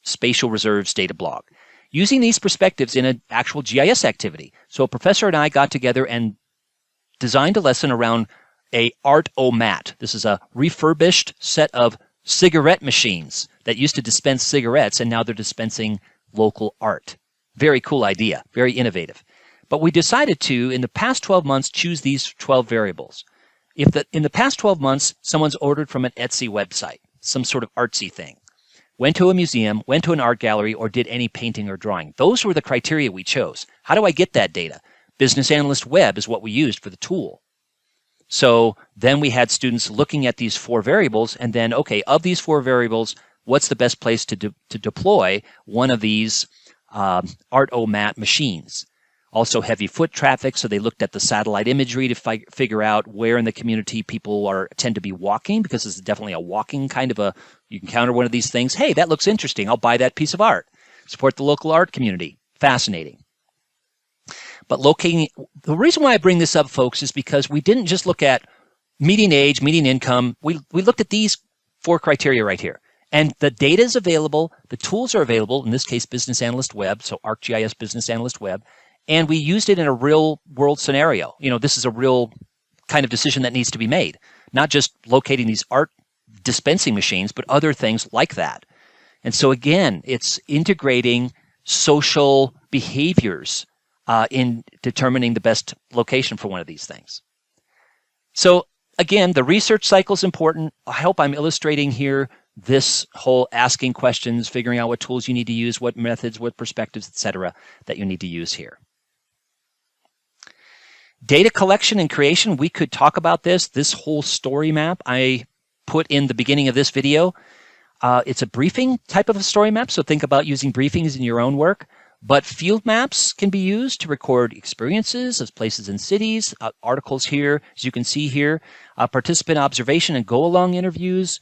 spatial reserves data blog, using these perspectives in an actual GIS activity. So a professor and I got together and designed a lesson around a art-o-mat. This is a refurbished set of cigarette machines that used to dispense cigarettes, and now they're dispensing local art. Very cool idea, very innovative. But we decided to, in the past 12 months, choose these 12 variables. If in the past 12 months, someone's ordered from an Etsy website, some sort of artsy thing, went to a museum, went to an art gallery, or did any painting or drawing. Those were the criteria we chose. How do I get that data? Business Analyst Web is what we used for the tool. So then we had students looking at these 4 variables, and then, okay, of these 4 variables, what's the best place to deploy one of these art-o-mat machines? Also heavy foot traffic, so they looked at the satellite imagery to figure out where in the community people tend to be walking, because this is definitely a walking kind of you encounter one of these things. Hey, that looks interesting. I'll buy that piece of art. Support the local art community. Fascinating. But the reason why I bring this up, folks, is because we didn't just look at median age, median income. We looked at these 4 criteria right here. And the data is available. The tools are available, in this case, Business Analyst Web, so ArcGIS Business Analyst Web. And we used it in a real world scenario. This is a real kind of decision that needs to be made, not just locating these art dispensing machines, but other things like that. And so again, it's integrating social behaviors in determining the best location for one of these things. So again, the research cycle is important. I hope I'm illustrating here this whole asking questions, figuring out what tools you need to use, what methods, what perspectives, etc., that you need to use here. Data collection and creation, we could talk about this whole story map I put in the beginning of this video. It's a briefing type of a story map, so think about using briefings in your own work. But field maps can be used to record experiences of places and cities, articles here, as you can see here, participant observation and go-along interviews,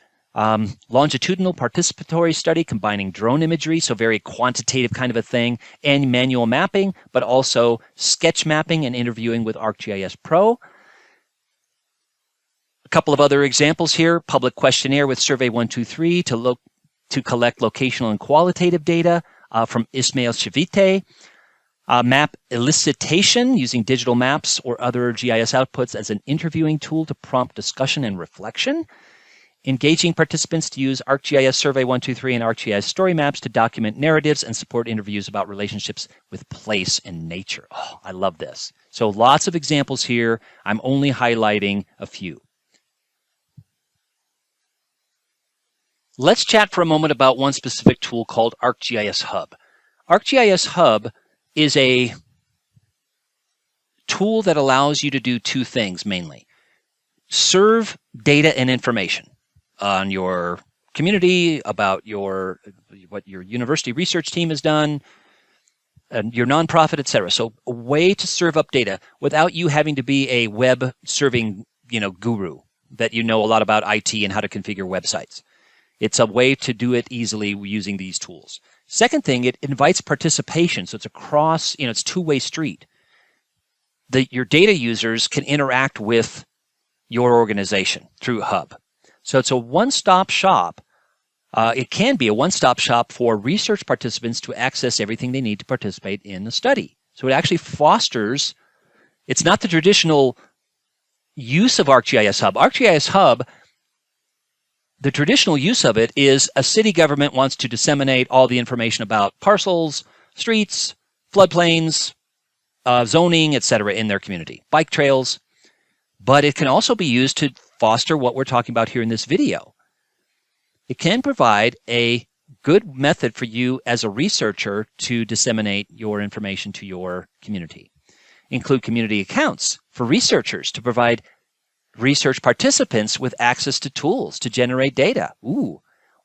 longitudinal participatory study combining drone imagery, so very quantitative kind of a thing, and manual mapping, but also sketch mapping and interviewing with ArcGIS Pro. A couple of other examples here: public questionnaire with Survey 123 to collect locational and qualitative data from Ismail Chavite. Map elicitation using digital maps or other GIS outputs as an interviewing tool to prompt discussion and reflection. Engaging participants to use ArcGIS Survey 123 and ArcGIS Story Maps to document narratives and support interviews about relationships with place and nature. Oh, I love this. So lots of examples here. I'm only highlighting a few. Let's chat for a moment about one specific tool called ArcGIS Hub. ArcGIS Hub is a tool that allows you to do 2 things mainly. Serve data and information on your community, about what your university research team has done, and your nonprofit, etc. So a way to serve up data without you having to be a web serving, guru that a lot about IT and how to configure websites. It's a way to do it easily using these tools. Second thing, it invites participation. So it's it's two-way street. Your data users can interact with your organization through Hub. So it's a one-stop shop. It can be a one-stop shop for research participants to access everything they need to participate in the study. So it actually fosters, it's not the traditional use of ArcGIS Hub. ArcGIS Hub, the traditional use of it is a city government wants to disseminate all the information about parcels, streets, floodplains, zoning, etc. in their community, bike trails. But it can also be used to foster what we're talking about here in this video. It can provide a good method for you as a researcher to disseminate your information to your community. Include community accounts for researchers to provide research participants with access to tools to generate data.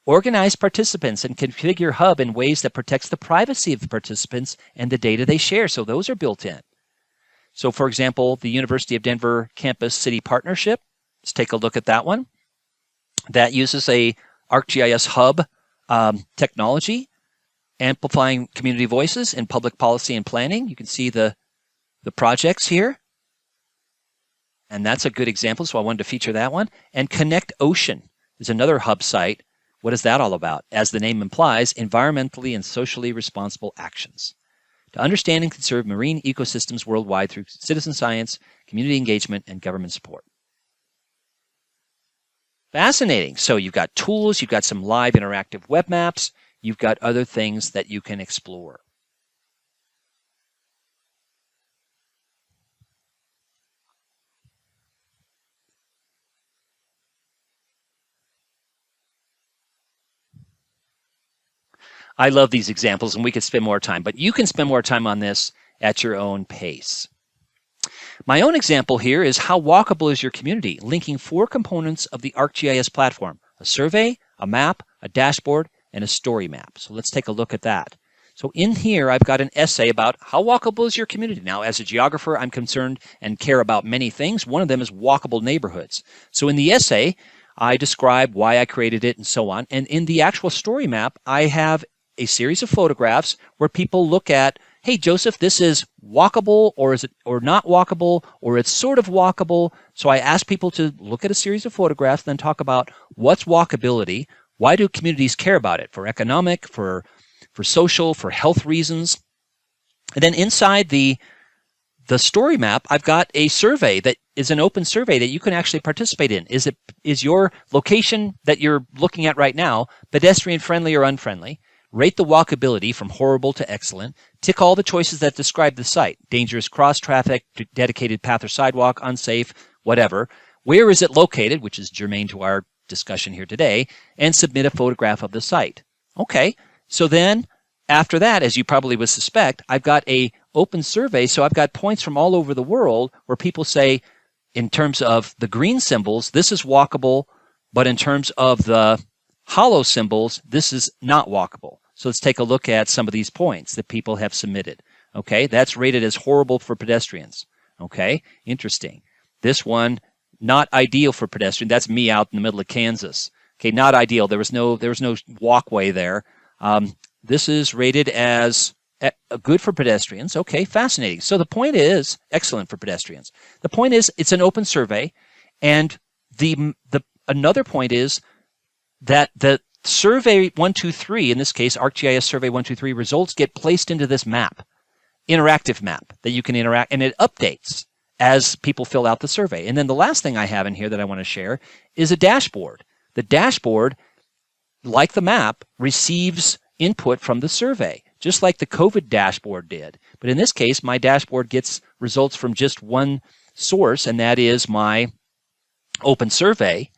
Organize participants and configure Hub in ways that protects the privacy of the participants and the data they share. So those are built in. So for example, the University of Denver Campus City Partnership, let's take a look at that one. That uses a ArcGIS Hub technology, amplifying community voices in public policy and planning. You can see the projects here. And that's a good example, so I wanted to feature that one. And Connect Ocean is another Hub site What is that all about? As the name implies, environmentally and socially responsible actions. To understand and conserve marine ecosystems worldwide through citizen science, community engagement, and government support. Fascinating. So you've got tools, you've got some live interactive web maps, you've got other things that you can explore. I love these examples, and we could spend more time, but you can spend more time on this at your own pace. My own example here is how walkable is your community, linking 4 components of the ArcGIS platform: a survey, a map, a dashboard, and a story map. So let's take a look at that. So in here, I've got an essay about how walkable is your community. Now, as a geographer, I'm concerned and care about many things. One of them is walkable neighborhoods. So in the essay, I describe why I created it and so on. And in the actual story map, I have a series of photographs where people look at, hey, Joseph, this is walkable, or is it, or not walkable, or it's sort of walkable. So I ask people to look at a series of photographs, then talk about what's walkability, why do communities care about it, for economic, for social, for health reasons. And then inside the story map, I've got a survey that is an open survey that you can actually participate in. Is your location that you're looking at right now pedestrian friendly or unfriendly? Rate the walkability from horrible to excellent. Tick all the choices that describe the site: dangerous cross traffic, dedicated path or sidewalk, unsafe, whatever. Where is it located, which is germane to our discussion here today, and submit a photograph of the site. Okay, so then after that, as you probably would suspect, I've got a open survey, so I've got points from all over the world where people say, in terms of the green symbols, this is walkable, but in terms of the hollow symbols, this is not walkable. So let's take a look at some of these points that people have submitted. Okay, that's rated as horrible for pedestrians. Okay, interesting. This one, not ideal for pedestrian. That's me out in the middle of Kansas. Okay, not ideal. There was no walkway there. This is rated as good for pedestrians. Okay, fascinating. So the point is, excellent for pedestrians. The point is, it's an open survey, and another point is that the survey 123, in this case, ArcGIS survey 123 results get placed into this map, interactive map that you can interact, and it updates as people fill out the survey. And then the last thing I have in here that I want to share is a dashboard. The dashboard, like the map, receives input from the survey, just like the COVID dashboard did. But in this case, my dashboard gets results from just one source, and that is my open survey.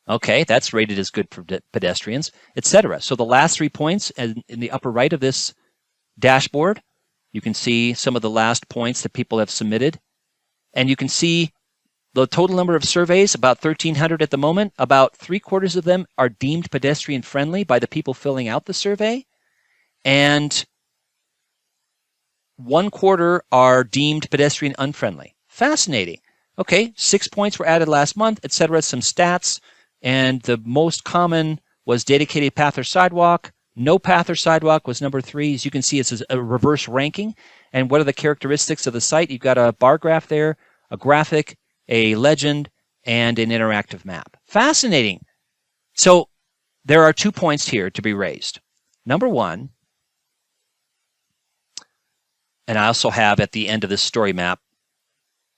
Okay, that's rated as good for pedestrians, etc. So the last 3 points in the upper right of this dashboard, you can see some of the last points that people have submitted. And you can see the total number of surveys, about 1,300 at the moment. About 3/4 of them are deemed pedestrian friendly by the people filling out the survey. And 1/4 are deemed pedestrian unfriendly. Fascinating. Okay, 6 points were added last month, etc. Some stats. And the most common was dedicated path or sidewalk. No path or sidewalk was number 3. As you can see, it's a reverse ranking. And what are the characteristics of the site? You've got a bar graph there, a graphic, a legend, and an interactive map. Fascinating. So there are 2 points here to be raised. Number 1, and I also have at the end of this story map,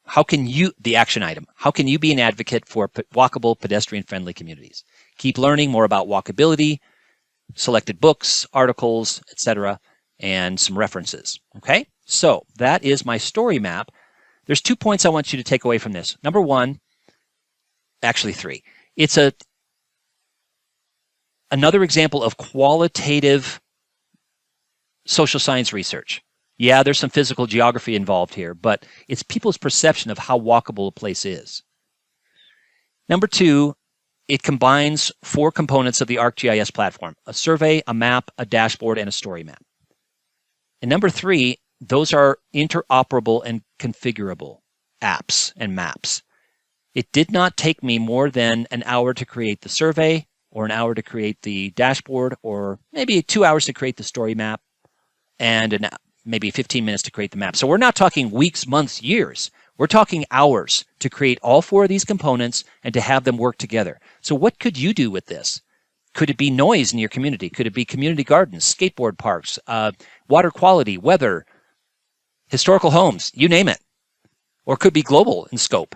how can you, the action item, how can you be an advocate for walkable, pedestrian-friendly communities? Keep learning more about walkability, selected books, articles, etc., and some references. Okay, so that is my story map. There's 2 points I want you to take away from this. Number 1, actually 3. It's another example of qualitative social science research. Yeah, there's some physical geography involved here, but it's people's perception of how walkable a place is. Number 2, it combines 4 components of the ArcGIS platform: a survey, a map, a dashboard, and a story map. And number 3, those are interoperable and configurable apps and maps. It did not take me more than an hour to create the survey, or an hour to create the dashboard, or maybe 2 hours to create the story map, and maybe 15 minutes to create the map. So we're not talking weeks, months, years. We're talking hours to create all 4 of these components and to have them work together. So what could you do with this? Could it be noise in your community? Could it be community gardens, skateboard parks, water quality, weather, historical homes, you name it? Or it could be global in scope.